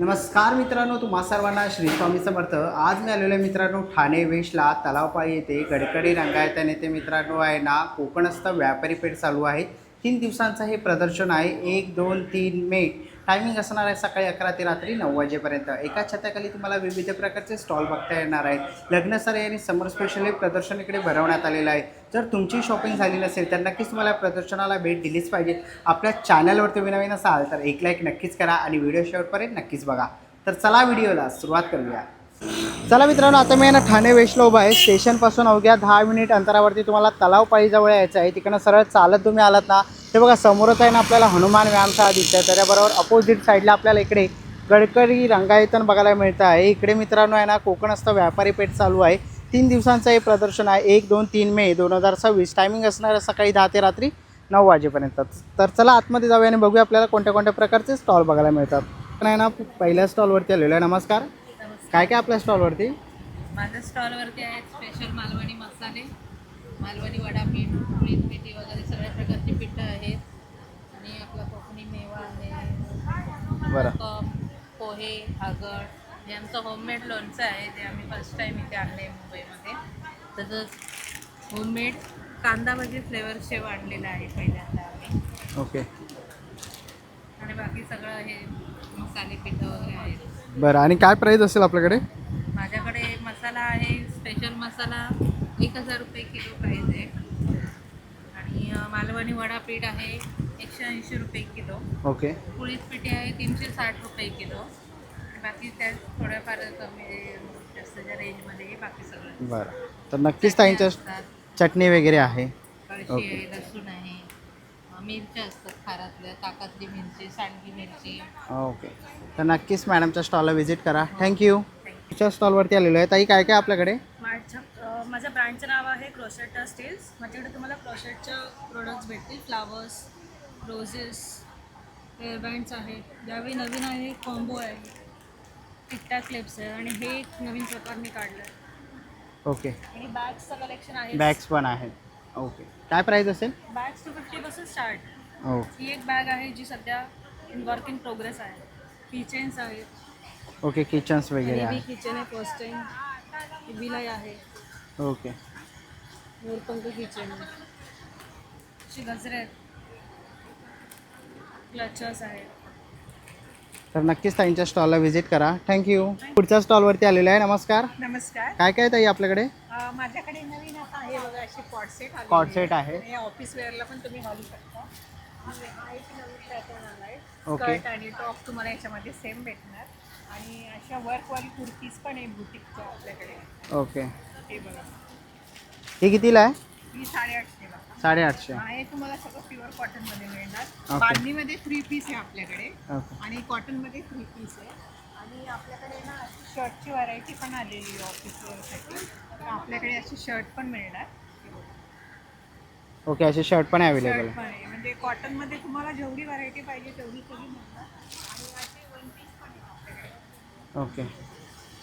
नमस्कार मित्रांनो, तुम्हा सर्वांना श्री स्वामी समर्थ। आज मी आलेलो आहे मित्रांनो ठाणे वेस्टला तलावपाळी येथे गडकरी रंगायतन येथे मित्रांनो आहे ना कोकणस्थ व्यापारी पेठ चालू आहे। 3 दिवसांचं हे प्रदर्शन आहे। 1, 2, 3 मे टायमिंग असणार आहे सकाळी 11 ते रात्री 9 वाजेपर्यंत। एका छताखाली तुम्हाला विविध प्रकारचे स्टॉल बघता येणार आहेत। लग्नसराई आणि समर स्पेशल हे प्रदर्शन इकडे भरवण्यात आलेलं आहे। जर तुमची शॉपिंग झाली नसेल तर नक्कीच तुम्हाला प्रदर्शनाला भेट दिलीच पाहिजे। आपल्या चॅनलवर तुम्ही नवीन असाल तर एक लाईक नक्कीच करा आणि व्हिडिओ शेवटपर्यंत नक्कीच बघा। तर चला व्हिडिओला सुरुवात करूया। चला मित्रांनो, आता मी ना ठाणे वेस्टला उभा आहे। स्टेशनपासून अवघ्या 10 मिनिट अंतरावरती तुम्हाला तलावपाळीजवळ यायचं आहे। तिकडनं सरळ चालत तुम्ही आलात ना, ते बघा समोरच आहे ना आपल्याला हनुमान व्यायामशाळा दिसते। त्याच्याबरोबर अपोजिट साईडला आपल्याला इकडे गडकरी रंगायतन बघायला मिळतं आहे। इकडे मित्रांनो आहे ना कोकणस्थ व्यापारी पेठ चालू आहे। 3 दिवसांचं हे प्रदर्शन आहे। 1, 2, 3 मे 2026 टायमिंग असणार आहे सकाळी 10 ते रात्री 9 वाजेपर्यंत। तर चला आतमध्ये जाऊया आणि बघूया आपल्याला कोणत्या कोणत्या प्रकारचे स्टॉल बघायला मिळतात। पण आहे ना पहिल्या स्टॉलवरती आलेलो आहे। नमस्कार, काय काय आपल्या स्टॉलवरती? माझ्या स्टॉलवरती आहेत स्पेशल मालवणी मसाले, मालवणी वडापीठ, उडीद पिठी वगैरे सगळ्या प्रकारची पिठं आहेत आणि आपला कोकणी मेवा आहे, बरं, कप, पोहे, आगळ हे आमचं होममेड लोणचं आहे ते आम्ही फर्स्ट टाईम इथे आणलं आहे मुंबईमध्ये। तसंच होममेड कांदा भजी फ्लेवर शेव आणलेला आहे पहिल्यांदा आम्ही। ओके, आणि बाकी सगळं हे मसाले पिठं वगैरे आहेत। बरं। आणि काय प्राईस असेल आपल्याकडे? माझ्याकडे मसाला आहे स्पेशल मसाला 1000 रुपये किलो प्राईस आहे आणि मालवणी वडापीठ आहे 180 रुपये किलो। ओके, उडीद पिठी आहे 360 रुपये किलो आणि बाकी त्या थोड्याफार कमी जास्तच्या रेंजमध्ये आहे बाकी सगळं। बरं। तर नक्कीच ताईंच्या चटणी वगैरे आहे, कळशी आहे, लसूण आहे, मिरच्या असतात खारातल्या, ताकातली मिरची, सांडगी मिरची। ओके, तर नक्कीच मॅडमच्या स्टॉलला व्हिजिट करा। थँक्यू। तुमच्या स्टॉलवरती आलेलो आहे। ताई काय काय आपल्याकडे? माझ्या ब्रँडचं नाव आहे क्रोसेट स्टील्स। माझ्याकडे तुम्हाला क्रोसेटच्या प्रोडक्ट्स भेटतील, फ्लावर्स, रोजेस, हेअरबँड्स आहेत। यावेळी नवीन आहे कॉम्बो आहे, टिकटॅक क्लिप्स आहे आणि हे एक नवीन प्रकारने काढलं आहे। ओके, आणि बॅग्सचं कलेक्शन आहे, बॅग्स पण आहेत। ओके, काय प्राईस असेल? बॅग्स 250 पासून स्टार्ट। हो, ही एक बॅग आहे जी सध्या वर्क इन प्रोग्रेस आहे। किचन्स आहेत, ओके, किचन्स वगैरे हेवी आहे। किचन आहे, फर्स्ट टाइम विलाई आहे, ओके, मोरपंख किचन आहे, अशी गजरे आहेत, क्लचर्स आहेत। तर नक्कीच ताईंच्या स्टॉलला व्हिजिट करा। थँक्यू। पुढच्या स्टॉलवरती आलेलो आहे। नमस्कार, नमस्कार, काय काय ताई आपल्याकडे? माझ्याकडे नवीन आता आहे बघा अशी कॉट सेट आलेले कॉट सेट आहे। हे ऑफिस वेअरला पण तुम्ही घालू शकता। हा एक नवीन पॅटर्न आलाय, ओके. स्कर्ट आणि टॉप तुम्हाला याच्यामध्ये सेम भेटणार आणि अशा वर्कवाली कुर्तीज पण आहे बुटीकच्या आपल्याकडे। ओके, हे बघा, हे कितीला आहे? ही 850 बघा। 850। हे तुम्हाला सगळं प्युअर कॉटनमध्ये मिळणार। ओके. बांधणीमध्ये 3 पीस आहे आपल्याकडे ओके, आणि कॉटनमध्ये 3 पीस आहे आणि आपल्याकडे ना अशी शर्टची व्हरायटी पण आलेली आहे ऑफिस वेअरसाठी। तर आपल्याकडे अशी शर्ट पण मिळणार। ओके, असे शर्ट पण अवेलेबल शर्ट पण आहे, म्हणजे कॉटनमध्ये तुम्हाला जेवढी व्हरायटी पाहिजे तेवढी मिळणार आणि असे वन पीस पण आहे आपल्याकडे। ओके,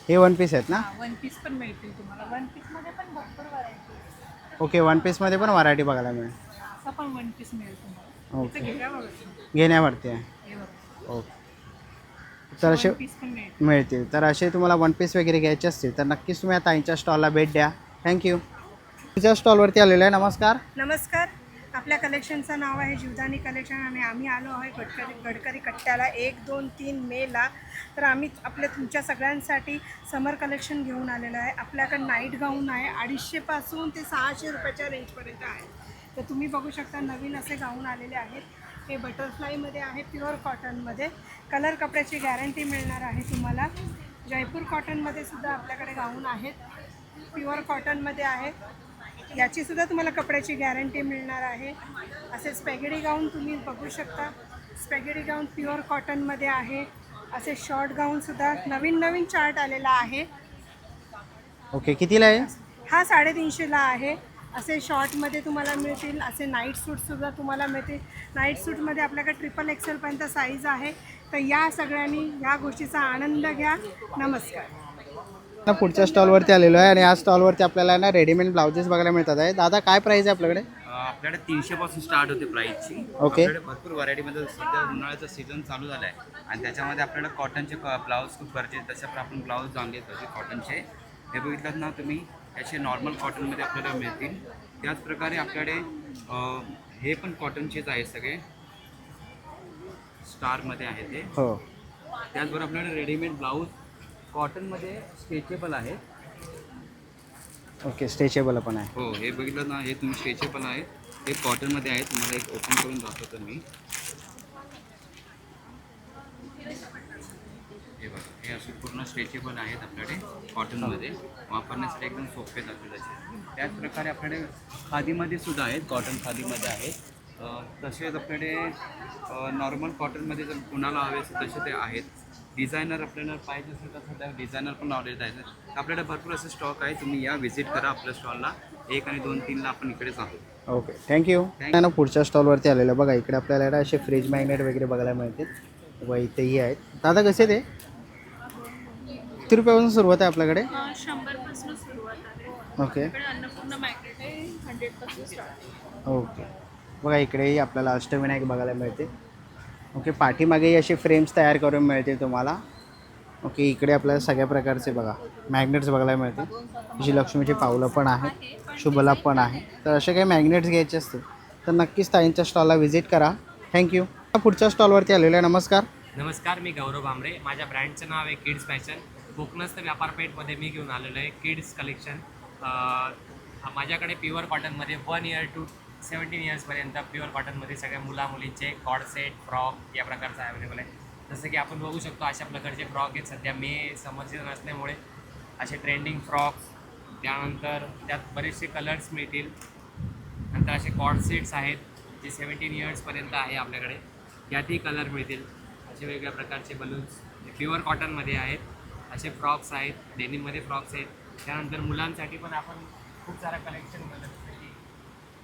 हे वन पीस आहेत ना? वन पीस पण मिळतील तुम्हाला। वन पीसमध्ये पण भरपूर व्हरायटी आहे। ओके, वन पीसमध्ये पण व्हरायटी बघायला मिळेल। असं पण वन पीस मिळेल तुम्हाला। ओके. इथं घेऊया बघा तुम्ही. घेण्यावरती आहे। हे बघा, ओके, तर असे वन पीस पण मिळेल। मिळतील। तर असे तुम्हाला वन पीस वगैरे घ्यायचे असतील तर नक्कीच तुम्ही आता ताईंच्या स्टॉलला भेट द्या। थँक्यू। तुझ्या स्टॉलवरती आलेलं आहे। नमस्कार, नमस्कार, आपल्या कलेक्शनचं नाव आहे जीवदानी कलेक्शन आणि आम्ही आलो आहे गडकरी कट्ट्याला 1, 2, 3 मेला। तर आम्ही तुमच्या सगळ्यांसाठी समर कलेक्शन घेऊन आलेलं आहे। आपल्याकडे नाईट गाऊन आहे 250 पासून ते 600 रुपयाच्या रेंजपर्यंत आहे। तर तुम्ही बघू शकता नवीन असे गाऊन आलेले आहेत। हे बटरफ्लायमध्ये आहे, प्युअर कॉटनमध्ये, कलर कपड्याची गॅरंटी मिळणार आहे तुम्हाला। जयपूर कॉटनमध्ये सुद्धा आपल्याकडे गाऊन आहेत, प्युअर कॉटनमध्ये आहे, याची सुद्धा तुम्हाला कपड्याची गॅरंटी मिळणार आहे। असे स्पॅगेटी गाऊन तुम्ही बघू शकता, स्पॅगेटी गाऊन प्युअर कॉटनमध्ये आहे। असे शॉर्ट गाऊनसुद्धा नवीन चार्ट आलेला आहे। ओके, कितीला आहे? हा 350ला आहे। असे शॉर्टमध्ये तुम्हाला मिळतील, असे नाईट सूटसुद्धा तुम्हाला मिळतील। नाईट सूटमध्ये आपल्याकडे XXL पर्यंत साईज आहे। तर या सगळ्यांनी या गोष्टीचा आनंद घ्या। नमस्कार। पुढच्या स्टॉलवरती आलेलो आहे आणि या स्टॉलवरती आपल्याला ना रेडीमेड ब्लाउजेस बघायला मिळतात आहे। दादा काय प्राईस आहे आपल्याकडे? आपल्याकडे 300 पासून स्टार्ट होते प्राईसची. ओके. आपल्याकडे भरपूर व्हरायटीमध्ये सध्या उन्हाळ्याचा सीझन चालू झाला आहे आणि त्याच्यामध्ये आपल्याला कॉटनचे ब्लाऊज खूप गरजेचे. तसे आपण ब्लाऊज आणले तसे कॉटनचे हे बघितलात ना तुम्ही, याचे नॉर्मल कॉटनमध्ये आपल्याला मिळतील. त्याचप्रकारे आपल्याकडे हे पण कॉटनचेच आहेत सगळे, स्टारमध्ये आहे ते. हो. त्याचबरोबर आपल्याकडे रेडीमेड ब्लाऊज कॉटनमध्ये स्ट्रेचेबल आहेत. ओके, स्ट्रेचेबल पण आहे. हो, हे बघितलं ना, हे तुम्ही स्ट्रेचेबल आहेत, हे कॉटनमध्ये आहे. तुम्हाला एक ओपन करून दाखवतो मी. हे बघा, हे असे पूर्ण स्ट्रेचेबल आहेत आपल्याकडे कॉटनमध्ये, वापरण्यासाठी एकदम सोपे जाते त्याचे. त्याचप्रकारे आपल्याकडे खादीमध्ये सुद्धा आहेत, कॉटन खादीमध्ये आहेत. तसेच आपल्याकडे नॉर्मल कॉटनमध्ये जर कुणाला हवे असेल तसे ते आहेत. डिझायनर आपल्याला पाहिजे असेल तर सध्या डिझायनर पण लावलेले आहेत. आपल्याकडे भरपूर असे स्टॉक आहे, तुम्ही या व्हिजिट करा आपल्या स्टॉलला. 1 आणि 2, 3ला आपण इकडेच आहोत. Okay, thank you. ना पुढच्या स्टॉलवरती आलेलं बघा, इकडे आपल्याला असे फ्रीज मॅग्नेट वगैरे बघायला मिळतील. बघा इथेही आहेत. दादा कसे ते किती रुपयापासून सुरुवात आहे आपल्याकडे? 100पासून सुरुवात आहे. ओके. अन्नपूर्णा मॅग्नेट आहे 100पासून स्टार्ट. ओके. बघा इकडेही आपल्याला अष्टविनायक बघायला मिळते. ओके, पाठीमागेही असे फ्रेम्स तयार करून मिळतील तुम्हाला. ओके, इकडे आपल्याला सगळ्या प्रकारचे बघा मॅग्नेट्स बघायला मिळतील. जी लक्ष्मीची पावलं पण आहेत, शुभलाभ पण आहे. तर असे काही मॅग्नेट्स घ्यायचे असतील तर नक्कीच ताईंच्या स्टॉलला व्हिजिट करा. थँक्यू. पुढच्या स्टॉलवरती आलेलो आहे. नमस्कार. नमस्कार, मी गौरव भांबरे. माझ्या ब्रँडचं नाव आहे किड्स फॅशन. कोकणस्थ व्यापारपेठमध्ये मी घेऊन आलेलो आहे किड्स कलेक्शन. माझ्याकडे प्युअर कॉटनमध्ये 1 इयर टू 17 इयर्सपर्यंत प्युअर कॉटनमध्ये सगळ्या मुलामुलींचे कॉर्ड सेट, फ्रॉक या प्रकारचं अवेलेबल आहे. जसं की आपण बघू शकतो अशा प्रकारचे फ्रॉक आहेत. सध्या मे समर सीझन असल्यामुळे असे ट्रेंडिंग फ्रॉक्स, त्यानंतर त्यात बरेचसे कलर्स मिळतील. नंतर असे कॉर्ड सेट्स आहेत जे 17 इयर्सपर्यंत आहे आपल्याकडे, यातही कलर मिळतील. असे वेगवेगळ्या प्रकारचे बलून्स प्युअर कॉटनमध्ये आहेत. असे फ्रॉक्स आहेत, डेनिममध्ये फ्रॉक्स आहेत. त्यानंतर मुलांसाठी पण आपण खूप सारं कलेक्शन मिळतं, जसं की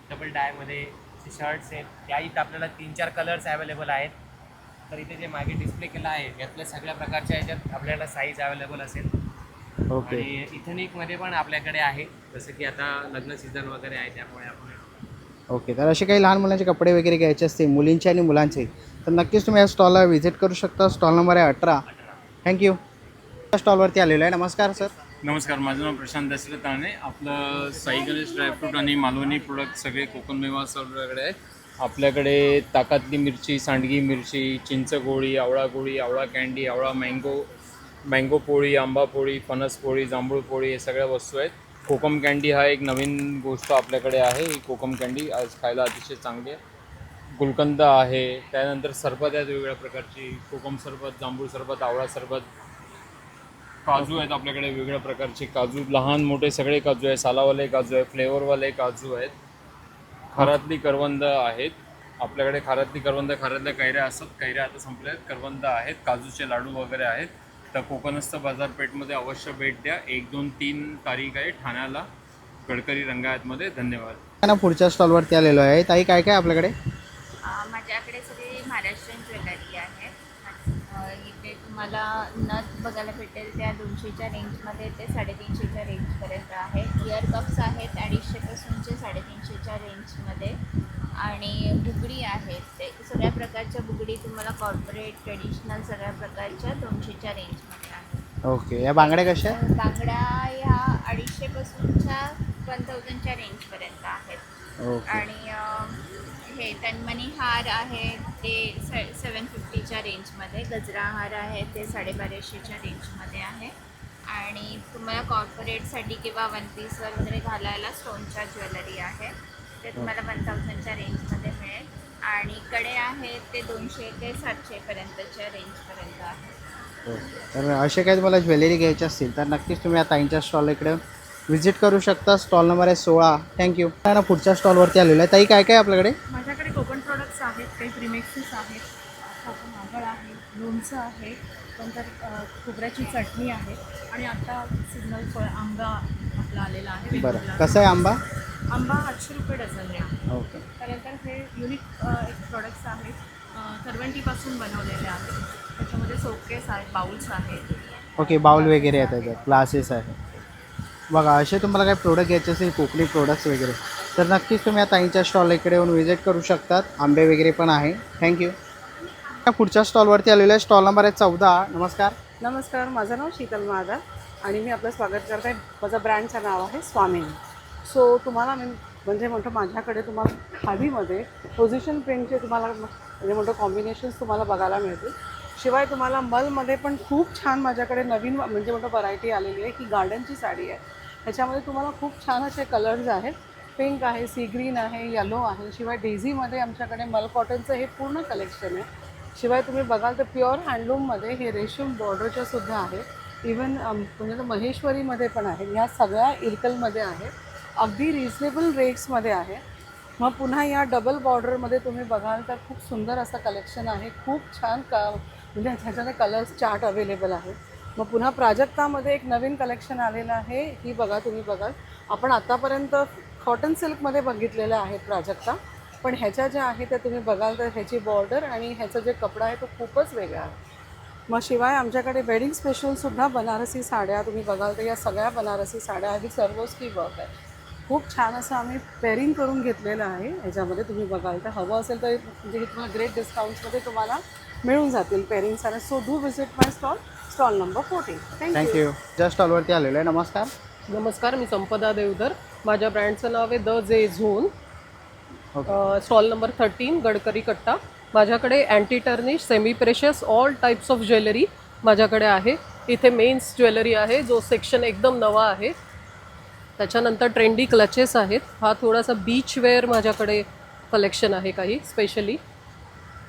डबल डायमध्ये शर्ट्स आहेत. त्याही आपल्याला 3-4 कलर्स अवेलेबल आहेत. तर इथे जे मागे डिस्प्ले केला आहे यातल्या सगळ्या प्रकारच्या याच्यात आपल्याला साईज अवेलेबल असेल. ओके. आणि इथनिकमध्ये पण आपल्याकडे आहे, जसं की आता लग्न सीझन वगैरे आहे त्यामुळे आपण. ओके, तर असे काही लहान मुलांचे कपडे वगैरे घ्यायचे असतील मुलींचे आणि मुलांचे तर नक्कीच तुम्ही या स्टॉलला व्हिजिट करू शकता. स्टॉल नंबर आहे 18. थँक्यू. स्टॉलवरती आलेलो आहे. नमस्कार सर. नमस्कार, माझं नाव प्रशांत दशरथ ताणे. आपलं साई गणेश ड्रायफ्रूट आणि मालवणी प्रोडक्ट सगळे कोकण मेवा सगळ्याकडे आहे. आपल्याकडे ताकातली मिरची, सांडगी मिरची, चिंच गोळी, आवळा कँडी, आवळा मँगो पोळी, आंबा पोळी, फणस पोळी, जांभूळ पोळी, हे सगळ्या वस्तू आहेत. कोकम कँडी हा एक नवीन गोष्ट आपल्याकडे आहे. ही कोकम कँडी आज खायला अतिशय चांगली आहे. गुलकंद आहे. त्यानंतर सरबत आहेत वेगवेगळ्या प्रकारची, कोकम सरबत, जांभूळ सरबत, आवळा सरबत. काजू आहेत आपल्याकडे वेगवेगळ्या प्रकारचे काजू, लहान मोठे सगळे काजू आहे. सालावाले काजू आहे, फ्लेवरवाले काजू आहेत. खारातली करवंद आहेत आपल्याकडे. खारातल्या कैऱ्या असतात. कैऱ्या आता संपल्या आहेत. करवंद आहेत, काजूचे लाडू वगैरे आहेत. तर कोकणस्थ बाजारपेठमध्ये अवश्य भेट द्या. 1, 2, 3 तारीख आहे ठाण्याला, गडकरी रंगायतमध्ये. धन्यवाद. ना पुढच्या स्टॉलवरती आलेलो आहे. ताई काय काय आपल्याकडे? माझ्याकडे सगळी महाराष्ट्रीयन ज्वेलरी आहे. इथे तुम्हाला नथ बघायला भेटेल त्या 200च्या रेंजमध्ये ते 350च्या रेंजपर्यंत आहे. इयर कप्स आहेत 250पासूनचे 350च्या रेंजमध्ये. आणि बुगडी आहेत, ते सगळ्या प्रकारच्या बुगडी तुम्हाला कॉर्पोरेट, ट्रेडिशनल सगळ्या प्रकारच्या 200च्या रेंजमध्ये आहेत. ओके, या बांगड्या कशा आहेत? बांगड्या ह्या 250पासूनच्या 1000च्या रेंजपर्यंत आहेत. ओके. आणि हे तन्मणी हार आहे ते 750च्या रेंजमध्ये. गजरा हार आहे ते 1250च्या रेंजमध्ये आहे. आणि तुम्हाला कॉर्पोरेटसाठी किंवा 1 पीसवर वगैरे घालायला स्टोनच्या ज्वेलरी आहे, ते तुम्हाला 1000च्या रेंजमध्ये मिळेल. आणि कडे आहेत ते 200 ते 700पर्यंतच्या रेंजपर्यंत आहेत. ओके, तर असे काही तुम्हाला ज्वेलरी घ्यायची असतील तर नक्कीच तुम्ही या ताईंच्या स्टॉल इकडे व्हिजिट करू शकता. स्टॉल नंबर आहे 16. थँक्यू. ना पुढच्या स्टॉलवरती आलेलो आहे. ताई काय काय आपल्याकडे? माझ्याकडे कोकण प्रोडक्ट्स आहेत, काही प्रीमिक्सेस आहेत, कोकण आगळ आहे, लोणचं आहे, नंतर खोबऱ्याची चटणी आहे. आणि आता सिग्नल फळ आंबा आपला आलेला आहे. बरं, कसा आहे आंबा? आंबा 800 रुपये डझन आहे. ओके. त्यानंतर हे युनिक एक प्रोडक्ट्स आहेत, करवंटीपासून बनवलेले आहेत. त्याच्यामध्ये सोकेस आहेत, बाउल्स आहेत. ओके, बाउल वगैरे आहेत त्याच्यात, ग्लासेस आहे. बघा असे तुम्हाला काही प्रोडक्ट घ्यायचे असेल कोकणी प्रोडक्ट्स वगैरे तर नक्कीच तुम्ही या ताईंच्या स्टॉल इकडे येऊन व्हिजिट करू शकतात. आंबे वगैरे पण आहे. थँक्यू. पुढच्या स्टॉलवरती आलेलो आहे. स्टॉल नंबर आहे 14. नमस्कार. नमस्कार, माझं नाव शीतल महादा आणि मी आपलं स्वागत करत आहे. माझं ब्रँडचं नाव आहे स्वामिनी. सो तुम्हाला मी म्हणजे म्हणतो माझ्याकडे तुम्हाला खादीमध्ये पोझिशन प्रिंटचे तुम्हाला म्हणजे म्हणतो कॉम्बिनेशन्स तुम्हाला बघायला मिळतील. शिवाय तुम्हाला मलमध्ये पण खूप छान माझ्याकडे नवीन म्हणजे म्हणतो व्हरायटी आलेली आहे. ही गार्डनची साडी आहे. त्याच्यामध्ये तुम्हाला खूप छान असे कलर्स आहेत. पिंक आहे, सी ग्रीन आहे, येलो आहे. शिवाय डेझीमध्ये आमच्याकडे मल कॉटनचं हे पूर्ण कलेक्शन आहे. शिवाय तुम्ही बघाल तर प्युअर हँडलूममध्ये हे रेशीम बॉर्डरच्या सुद्धा आहे. इवन म्हणजे महेश्वरीमध्ये पण आहे. ह्या सगळ्या इरकलमध्ये आहे. अगदी रिजनेबल रेट्समध्ये आहे. मग पुन्हा या डबल बॉर्डरमध्ये तुम्ही बघाल तर खूप सुंदर असं कलेक्शन आहे. खूप छान म्हणजे ह्याच्यामध्ये कलर्स चार्ट अवेलेबल आहे. मग पुन्हा प्राजक्तामध्ये एक नवीन कलेक्शन आलेलं आहे. ही बघा, तुम्ही बघाल आपण आतापर्यंत कॉटन सिल्कमध्ये बघितलेलं आहे प्राजक्ता, पण ह्याच्या ज्या आहे त्या तुम्ही बघाल तर ह्याची बॉर्डर आणि ह्याचा जे कपडा आहे तो खूपच वेगळा आहे. मग शिवाय आमच्याकडे वेडिंग स्पेशलसुद्धा बनारसी साड्या तुम्ही बघाल तर या सगळ्या बनारसी साड्या आधी सर्वोस्की वर्क आहे. खूप छान असं आम्ही पेअरिंग करून घेतलेलं आहे. ह्याच्यामध्ये तुम्ही बघाल तर हवं असेल तर म्हणजे हे तुम्हाला ग्रेट डिस्काउंट्समध्ये तुम्हाला मिळून जातील पेअरिंग साड्या. So do visit my stall number 14. Thank you. ज्या स्टॉलवरती आलेलो आहे. नमस्कार. नमस्कार, मी संपदा देवधर. माझ्या ब्रँडचं नाव आहे द जे झोन. स्टॉल नंबर 13, गडकरी कट्टा. माझ्याकडे anti tarnish, semi precious, all types of jewellery माझ्याकडे आहे. इथे मेन्स ज्वेलरी आहे जो सेक्शन एकदम नवा आहे. त्याच्यानंतर ट्रेंडी क्लचेस आहेत. हा थोडासा बीच वेअर माझ्याकडे कलेक्शन आहे काही स्पेशली.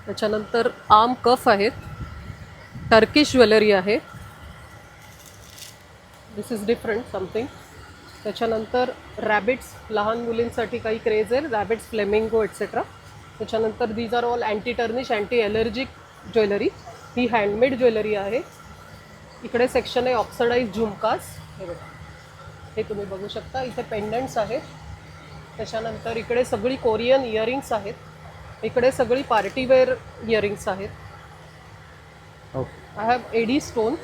त्याच्यानंतर आर्म कफ आहेत. टर्किश ज्वेलरी आहे. This is different something. त्याच्यानंतर रॅबिट्स, लहान मुलींसाठी काही क्रेज आहे. Rabbits, flamingo etcetera. त्याच्यानंतर these are all anti tarnish, anti allergic jewellery. ही हँडमेड ज्वेलरी आहे. इकडे सेक्शन आहे ऑक्सिडाइज झुमकास. हे बघा, हे तुम्ही बघू शकता. इथे पेंडंट्स आहेत. त्याच्यानंतर इकडे सगळी कोरियन इयरिंग्स आहेत. इकडे सगळी पार्टीवेअर इयरिंग्स आहेत. I have AD stone.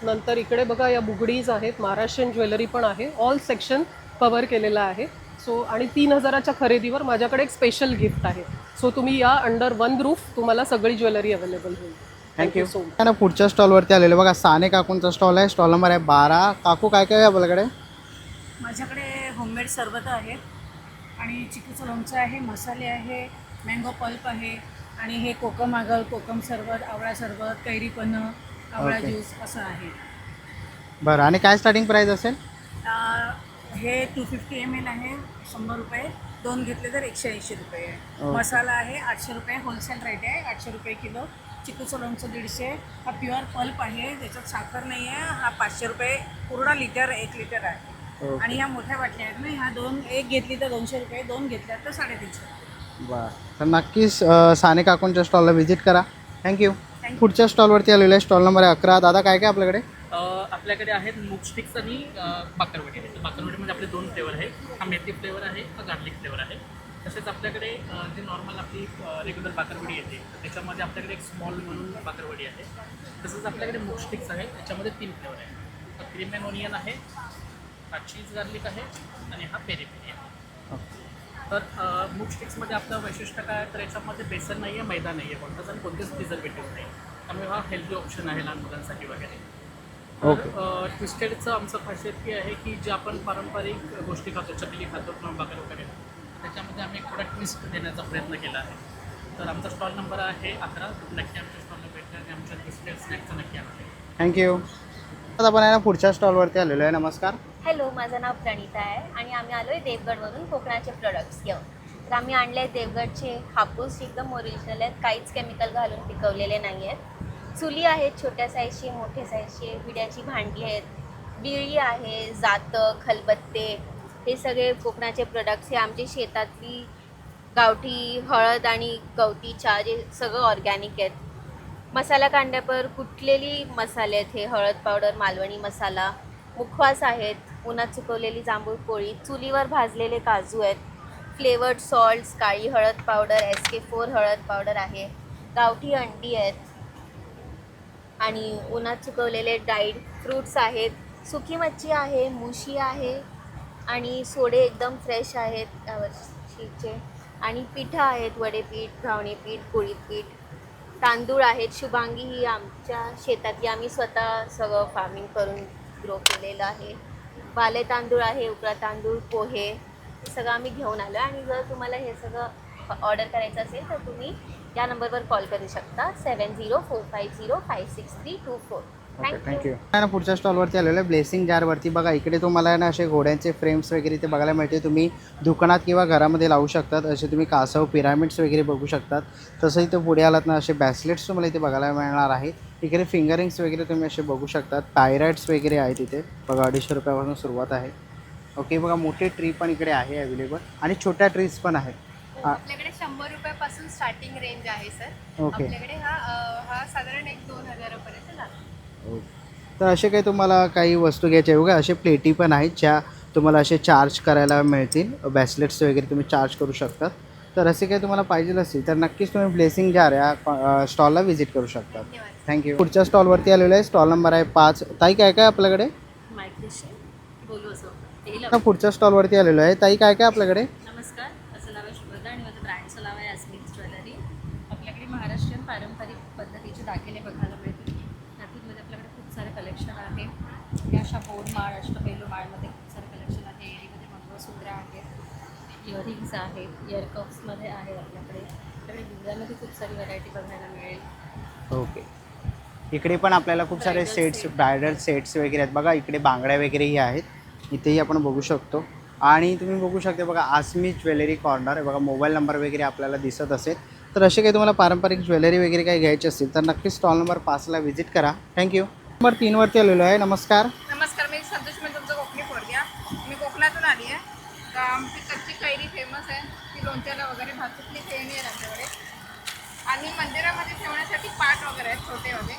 नंतर इकडे बघा या बुगडीज आहेत. महाराष्ट्रीयन ज्वेलरी पण आहे. ऑल सेक्शन कवर केलेलं आहे. सो आणि 3000च्या खरेदीवर माझ्याकडे एक स्पेशल गिफ्ट आहे. सो तुम्ही या अंडर वन रूफ तुम्हाला सगळी ज्वेलरी अवेलेबल होईल. Thank you so much. पुढच्या स्टॉलवरती आलेलो बघा, साने काकूंचा स्टॉल आहे. स्टॉल नंबर आहे 12. काकू काय काय आहे आपल्याकडे? माझ्याकडे होममेड सरबत आहेत आणि चिकूचं लोणचं आहे, मसाले आहे, मँगो पल्प आहे आणि हे कोकम आगळ, कोकम सरबत, आवळा सरबत, कैरी पन्ह, आवळा ज्यूस असं आहे. बरं, आणि काय स्टार्टिंग प्राईस असेल? हे 250 ml आहे, 100 रुपये. 2 घेतले तर 180 रुपये आहे. मसाला आहे 800 रुपये, होलसेल रेट आहे, 800 रुपये किलो. चिकूचं लोणचं 150. हा प्युअर पल्प आहे, त्याच्यात साखर नाही आहे. हा 500 रुपये पूर्ण लिटर, 1 लिटर आहे. आणि ह्या मोठ्या बाटल्या आहेत ना, ह्या 2, 1 घेतली तर 200 रुपये, 2 घेतल्या तर 350. बरं, तर नक्कीच साने काकूंच्या स्टॉलला व्हिजिट करा. थँक्यू. पुढच्या स्टॉलवरती आलेलो आहे. स्टॉल नंबर आहे 11. दादा काय काय आपल्याकडे? आपल्याकडे आहेत मूग स्टिक्स आणि बाकरवडी आहे. बाकरवडीमध्ये आपले 2 फ्लेवर आहे. हा मेथी फ्लेवर आहे, हा गार्लिक फ्लेवर आहे. तसेच आपल्याकडे जे नॉर्मल आपली रेग्युलर बाकरवडी येते त्याच्यामध्ये आपल्याकडे एक स्मॉल म्हणून बाकरवडी आहे. तसंच आपल्याकडे मूग स्टिक्स आहे, त्याच्यामध्ये 3 फ्लेवर आहे. हा क्रीम अँड ओनियन आहे, हा चीज गार्लिक आहे आणि हा पेरी पेरी आहे. तर मूग स्टिक्समध्ये आपलं वैशिष्ट्य काय आहे तर याच्यामध्ये बेसन नाही आहे, मैदा नाही आहे कोणताच, आणि कोणतेच प्रिझर्वेटिव्ह नाही. त्यामुळे हा हेल्दी ऑप्शन आहे लहान मुलांसाठी वगैरे. ट्विस्टेडचं आमचं खासियत ही आहे की जे आपण पारंपरिक गोष्टी खातो, चकली खातो किंवा बाकर वगैरे, त्याच्यामध्ये आम्ही एक थोडा ट्विस्ट देण्याचा प्रयत्न केला आहे. तर आमचा स्टॉल नंबर आहे 11. नक्की आमच्या स्टॉलला भेटला आणि आमच्या ट्विस्टेड स्नॅक्सचं नक्की आणा. थँक्यू. आता आपण आहे ना पुढच्या स्टॉलवरती आलेलो आहे. नमस्कार. हॅलो, माझं नाव प्रणिता आहे आणि आम्ही आलो आहे देवगडवरून कोकणाचे प्रोडक्ट्स घेऊन. तर आम्ही आणले आहेत देवगडचे हापूस, एकदम ओरिजिनल आहेत, काहीच केमिकल घालून पिकवलेले नाही आहेत. चुली आहेत, छोट्या साईजची, मोठ्या साईजची, विड्याची भांडी आहेत, बिळी आहे, जातं, खलबत्ते, हे सगळे कोकणाचे प्रोडक्ट्स. हे आमची शेतातली गावठी हळद आणि गवती चहा, जे सगळं ऑर्गॅनिक आहेत. मसाला कांड्यापर कुटलेली मसाले आहेत. हे हळद पावडर, मालवणी मसाला, मुखवास आहेत, उन्हात सुकवलेली जांभूळ पोळी, चुलीवर भाजलेले काजू आहेत, फ्लेवर्ड सॉल्ट्स, काळी हळद पावडर, SK4 हळद पावडर आहे, गावठी अंडी आहेत आणि उन्हात सुकवलेले ड्राईड फ्रूट्स आहेत, सुकी मच्छी आहे, मुशी आहे आणि सोडे एकदम फ्रेश आहेत यावर्षीचे. आणि पिठं आहेत, वडेपीठ, घावणे पीठ, पोळी पीठ. तांदूळ आहेत, शुभांगी ही आमच्या शेतातली आम्ही स्वतः सगळं फार्मिंग करून ग्रो केलेलं आहे. बाले तांदूळ आहे, उकळा तांदूळ, पोहे, हे सगळं आम्ही घेऊन आलो. आणि जर तुम्हाला हे सगळं ऑर्डर करायचं असेल तर तुम्ही या नंबरवर कॉल करू शकता 7045056324. Okay thank you. ना पुढच्या स्टॉलवरती आलेलो आहे ब्लेसिंग जारवरती. बघा इकडे तुम्हाला ना असे घोड्यांचे फ्रेम्स वगैरे ते बघायला मिळते. तुम्ही दुकानात किंवा घरामध्ये लावू शकतात. असे तुम्ही कासव पिरामिड्स वगैरे बघू शकतात. तसं इथं पुढे आलात ना असे बॅसलेट्स तुम्हाला इथे बघायला मिळणार आहे. इकडे फिंगरिंग्स वगैरे तुम्ही असे बघू शकतात. पायराइट्स वगैरे आहेत इथे बघा, 250 रुपयापासून सुरुवात आहे. ओके बघा मोठे ट्री पण इकडे आहे अवेलेबल आणि छोट्या ट्रीज पण आहेत. आपल्याकडे 100 रुपयापासून स्टार्टिंग रेंज आहे सर. ओके. आपल्याकडे हा साधारण 1-2 हजारापर्यंत जातो. तर असे काही तुम्हाला काही वस्तू घ्यायच्या आहे बघा. असे प्लेटी पण आहेत ज्या तुम्हाला असे चार्ज करायला मिळतील. बॅसलेट्स वगैरे तुम्ही चार्ज करू शकतात. तर असे काही तुम्हाला पाहिजे असेल तर नक्कीच तुम्ही ब्लेसिंग जार या स्टॉलला व्हिजिट करू शकतात. थँक्यू. पुढच्या स्टॉलवरती आलेलो आहे. स्टॉल नंबर आहे 5. ताई काय काय आपल्याकडे? बोलू असं पुढच्या स्टॉलवरती आलेलो आहे. ताई काय काय आपल्याकडे? नमस्कार, असं नाव आहे शुभदा आणि माझं ब्रँडचं नाव आहे अस्मिक्स ज्वेलरी. आपल्याकडे महाराष्ट्रीयन पारंपरिक पद्धतीचे दागिने बघायला मिळतील. नागपूरमध्ये आपल्याकडे खूप सारे कलेक्शन आहे. या अशा बोर्ड माळ, अष्टपैलू माळमध्ये खूप सारे कलेक्शन आहे. एरीमध्ये मंगळसूत्र आहेत, इयरिंग्स आहेत, इयरकप्समध्ये आहे. आपल्याकडे गुजरामध्ये खूप सारी व्हरायटी बघायला मिळेल. ओके. इकडे पण आपल्याला खूप सारे सेट्स, ब्रायडल सेट्स वगैरे आहेत बघा. इकडे बांगड्या वगैरेही आहेत, इथेही आपण बघू शकतो. आणि तुम्ही बघू शकता बघा आस्मी ज्वेलरी कॉर्नर आहे बघा. मोबाईल नंबर वगैरे आपल्याला दिसत असेल. तर असे काही तुम्हाला पारंपरिक ज्वेलरी वगैरे काही घ्यायची असेल तर नक्कीच स्टॉल नंबर 5ला व्हिजिट करा. थँक्यू. नंबर 3वरती आलेलो आहे. नमस्कार. नमस्कार, मी संतोष मी तुमचं कोकणी पोरग्या. मी कोकणातून आली आहे. तर आमची कच्ची कैरी फेमस आहे. ती लोणच्याला वगैरे भातुकली खेळणी आहे आमच्याकडे. आणि मंदिरामध्ये ठेवण्यासाठी पाट वगैरे आहेत छोटेवाले.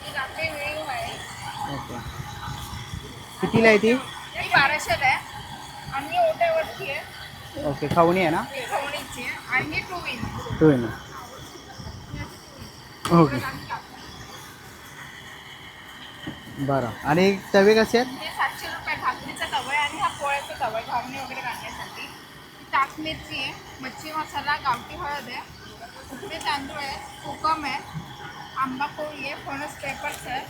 ही रात्री वेळी आहे. ओके. कितीला आहे ती? 1200 आहे. आणि ओट्यावरती आहे. ओके. खवणी आहे ना? खवणीची आहे. आणि ही 2 in. 2 in. ओके बरं. आणि तवे कसे आहेत? हे 700 रुपये भाकरीचा तवा आहे. आणि हा पोळ्याचा तवा आहे घावणे वगैरे काढण्यासाठी. ताक मिरची आहे, मच्छी मसाला, गावठी हळद आहे, उकडे तांदूळ आहे, कोकम आहे, आंबा पोळी आहे, फणस पेपर्स आहे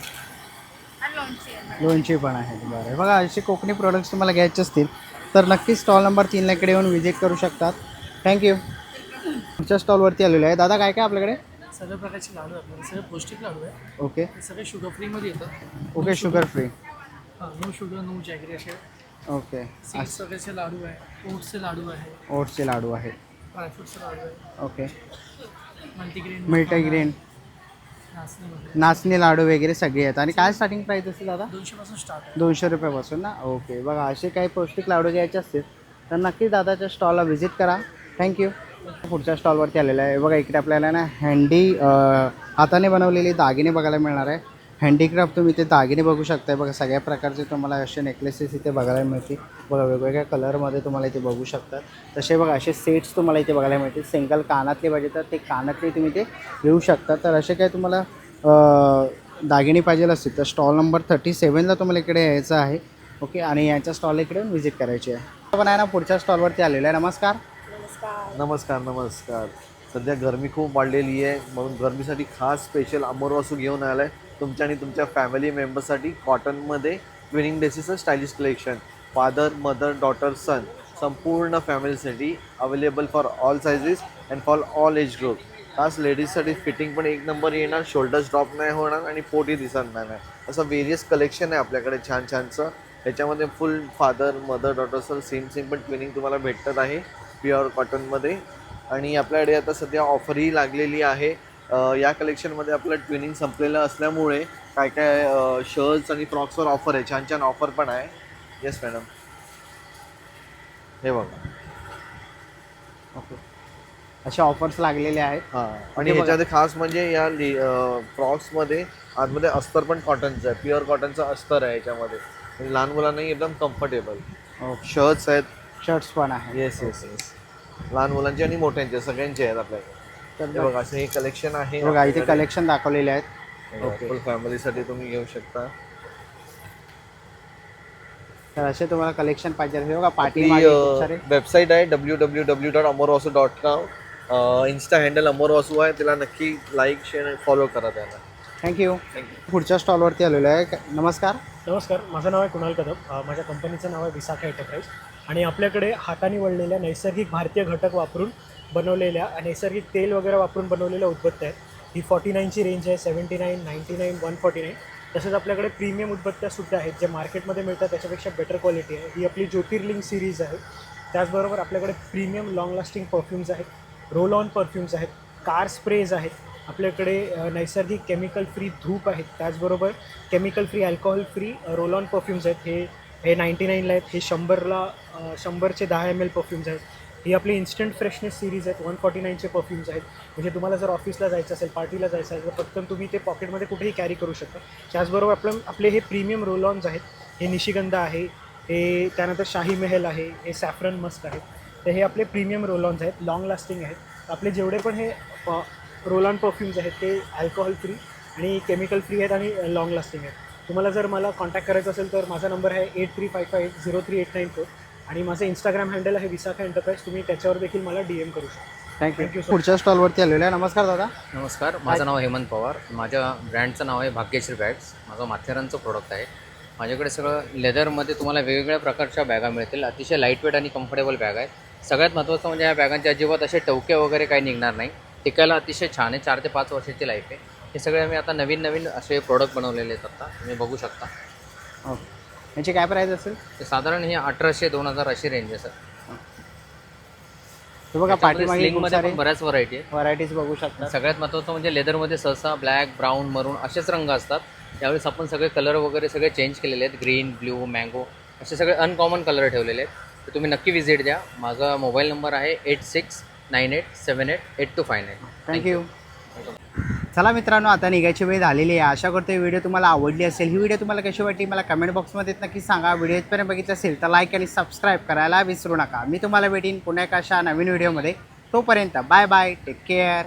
आणि लोणची आहे. लोणचे पण आहेत. बरं बघा असे कोकणी प्रोडक्ट्स तुम्हाला घ्यायचे असतील तर नक्कीच स्टॉल नंबर 3ला इकडे येऊन व्हिजिट करू शकतात. थँक्यू. पुढच्या स्टॉलवरती आलेलो आहे. दादा काय काय आपल्याकडे? सगळ्या प्रकारचे लाडू आहे आपल्याकडे. सगळे पौष्टिक लाडू आहे. ओके. हे सगळे शुगर फ्रीमध्ये येतात. Okay. Sugar free. No sugar, no jaggery असे ओके. सीड्स वगैरेचे लाडू आहे, ओट्सचे लाडू आहे, ओट्सचे लाडू आहेत. ड्रायफ्रूटचे लाडू आहे, ओके. मल्टीग्रेन, मल्टीग्रेन, नाचणी वगैरे. नाचणी लाडू वगैरे सगळे आहेत. आणि काय स्टार्टिंग प्राईस असेल दादा? 200 पासून स्टार्ट आहे. 200 रुपयापासून ना? ओके. बघा असे काही पौष्टिक लाडू घ्यायचे असतील तर नक्कीच दादाच्या स्टॉलला व्हिजिट करा. थँक्यू. पुढच्या स्टॉलवरती आलेलं आहे बघा. इकडे आपल्याला ना हँडी हाताने बनवलेले दागिने बघायला मिळणार आहे. हँडीक्राफ्ट तुम्ही ते दागिने बघू शकताय बघा. सगळ्या प्रकारचे तुम्हाला असे नेकलेसेस इथे बघायला मिळतील बघा. वेगवेगळ्या कलरमध्ये तुम्हाला इथे बघू शकतात. तसे बघा असे सेट्स तुम्हाला इथे बघायला मिळतील. सिंगल कानातले पाहिजे तर ते कानातले तुम्ही ते घेऊ शकता. तर असे काही तुम्हाला दागिने पाहिजे असतील तर स्टॉल नंबर 37ला तुम्हाला इकडे यायचं आहे. ओके. आणि यांच्या स्टॉल इकडे व्हिजिट करायची आहे. आपण आहे ना पुढच्या स्टॉलवरती आलेलं आहे. नमस्कार. नमस्कार. सध्या गरमी खूप वाढलेली आहे म्हणून गरमीसाठी खास स्पेशल अमर वासू घेऊन आला आहे तुमच्या आणि तुमच्या फॅमिली मेंबर्ससाठी. कॉटनमध्ये ट्विनिंग ड्रेसेसचं stylish collection, father, mother, daughter, son, संपूर्ण फॅमिलीसाठी available for all sizes and for all age group. खास लेडीजसाठी फिटिंग पण 1 नंबर येणार, शोल्डर्स ड्रॉप नाही होणार आणि पोटी दिसणार नाही. असं वेरियस कलेक्शन आहे आपल्याकडे छान छानचं. ह्याच्यामध्ये फुल फादर, मदर, डॉटर्सचं सेम पण ट्विनिंग तुम्हाला भेटत आहे प्युअर कॉटनमध्ये. आणि आपल्याकडे आता सध्या ऑफरही लागलेली आहे. या कलेक्शनमध्ये आपलं ट्विनिंग संपलेलं असल्यामुळे काय शर्ट्स आणि फ्रॉक्सवर ऑफर आहे. छान छान ऑफर पण आहे. येस मॅडम, हे बघा. ओके. असे ऑफर्स लागलेले आहेत. हां. आणि ह्याच्यामध्ये खास म्हणजे या फ्रॉक्समध्ये आतमध्ये अस्तर पण कॉटनचं आहे, प्युअर कॉटनचं अस्तर आहे याच्यामध्ये. म्हणजे लहान मुलांनाही एकदम कम्फर्टेबल. शर्ट्स आहेत, शर्ट्स पण आहे. येस. लहान मुलांचे आणि मोठ्यांचे सगळ्यांचे आहेत आपल्याकडे. तर बघा असं हे कलेक्शन आहे बघा. इथे कलेक्शन दाखवलेले आहेत. फुल फॅमिलीसाठी तुम्ही घेऊ शकता. तर असे तुम्हाला कलेक्शन पाहिजे असेल बघा पाठी मागे खूप सारे वेबसाईट आहे www.amorwasu.com. इन्स्टा हँडल अमोरवासू आहे, त्याला नक्की लाईक शेअर आणि फॉलो करा त्याला. थँक्यू. पुढच्या स्टॉलवरती आलेलो आहे. नमस्कार. नमस्कार, माझं नाव आहे कुणाल कदम. माझ्या कंपनीचं नाव आहे विसाखा एंटरप्राइज आणि आपल्याकडे हाताने वळलेल्या नैसर्गिक भारतीय घटक वापरून बनवलेल्या नैसर्गिक तेल वगैरे वापरून बनवलेल्या उदबत्त्या आहेत. ही 49ची रेंज आहे, 79, 99, 149. तसेच आपल्याकडे प्रीमियम उदबत्त्यासुद्धा आहेत जे मार्केटमध्ये मिळतात त्याच्यापेक्षा बेटर क्वालिटी आहे. ही आपली ज्योतिर्लिंग सिरीज आहे. त्याचबरोबर आपल्याकडे प्रीमियम लॉंग लास्टिंग परफ्यूम्स आहेत, रोल ऑन परफ्यूम्स आहेत, कार स्प्रेज आहेत. आपल्याकडे नैसर्गिक केमिकल फ्री धूप आहेत. त्याचबरोबर chemical free alcohol free roll on perfumes आहेत. हे 99ला आहेत. हे 100चे 10 ml परफ्यूम्स आहेत. ही आपली इन्स्टंट फ्रेशनेस सिरीज आहेत. 149चे परफ्यूम्स आहेत. म्हणजे तुम्हाला जर ऑफिसला जायचं असेल, पार्टीला जायचं असेल तर पटकन तुम्ही ते पॉकेटमध्ये कुठेही कॅरी करू शकता. त्याचबरोबर आपले हे प्रीमियम रोल ऑन्स आहेत. हे निशिगंधा आहे, हे त्यानंतर शाही महल आहे, हे सॅफ्रन मस्क आहे. तर हे आपले प्रीमियम रोल ऑन्स आहेत, लॉंग लास्टिंग आहेत. आपले जेवढे पण हे रोल ऑन परफ्यूम्स आहेत ते अल्कोहोल फ्री आणि केमिकल फ्री आहेत आणि लॉंग लास्टिंग आहेत. तुम्हाला जर मला कॉन्टॅक्ट करायचं असेल तर माझा नंबर आहे 8355033894 आणि माझं इंस्टाग्राम हँडल आहे विसाखा एंटरप्राइज. तुम्ही त्याच्यावर देखील मला DM करू शकता. थँक्यू. पुढच्या स्टॉलवरती आलेलो आहे. नमस्कार दादा. नमस्कार, माझं नाव हेमंत पवार. माझ्या ब्रँडचं नाव आहे भाग्यश्री बॅग्स. माझं माथेरानचं प्रोडक्ट आहे. माझ्याकडे सगळं लेदरमध्ये तुम्हाला वेगवेगळ्या प्रकारच्या बॅगा मिळतील. अतिशय लाईटवेट आणि कम्फर्टेबल बॅग आहेत. सगळ्यात महत्त्वाचं म्हणजे या बॅगांचे अजिबात असे टवके वगैरे काही निघणार नाही. टिकायला अतिशय छान आहे. 4 ते 5 वर्षाची लाईफ आहे. हे सगळे आम्ही आता नवीन असे प्रोडक्ट बनवलेले आहेत. आता तुम्ही बघू शकता. ओके. याची काय प्राईस असेल? ते साधारण हे 1800-2000 अशी रेंज आहे सर. तर बघा पाठीमागे खूप स्लिंगमध्ये सारे पण बऱ्याच व्हरायटीज बघू शकता. सगळ्यात महत्त्वाचं म्हणजे लेदरमध्ये सहसा ब्लॅक, ब्राऊन, मरून असेच रंग असतात. यावेळेस आपण सगळे कलर वगैरे सगळे चेंज केलेले आहेत. ग्रीन, ब्ल्यू, मँगो असे सगळे अनकॉमन कलर ठेवलेले आहेत. तर तुम्ही नक्की व्हिजिट द्या. माझा मोबाईल नंबर आहे 8698788259. थँक्यू. चला मित्रांनो, आता निघायची वेळ झालेली आहे. आशा करतो ही व्हिडिओ तुम्हाला आवडली असेल. ही व्हिडिओ तुम्हाला कशी वाटली मला कमेंट बॉक्समध्ये नक्की सांगा. व्हिडिओ इथपर्यंत बघितलं असेल तर लाईक आणि सबस्क्राईब करायला विसरू नका. मी तुम्हाला भेटीन पुन्हा एका अशा नवीन व्हिडिओमध्ये. तोपर्यंत बाय बाय, टेक केअर.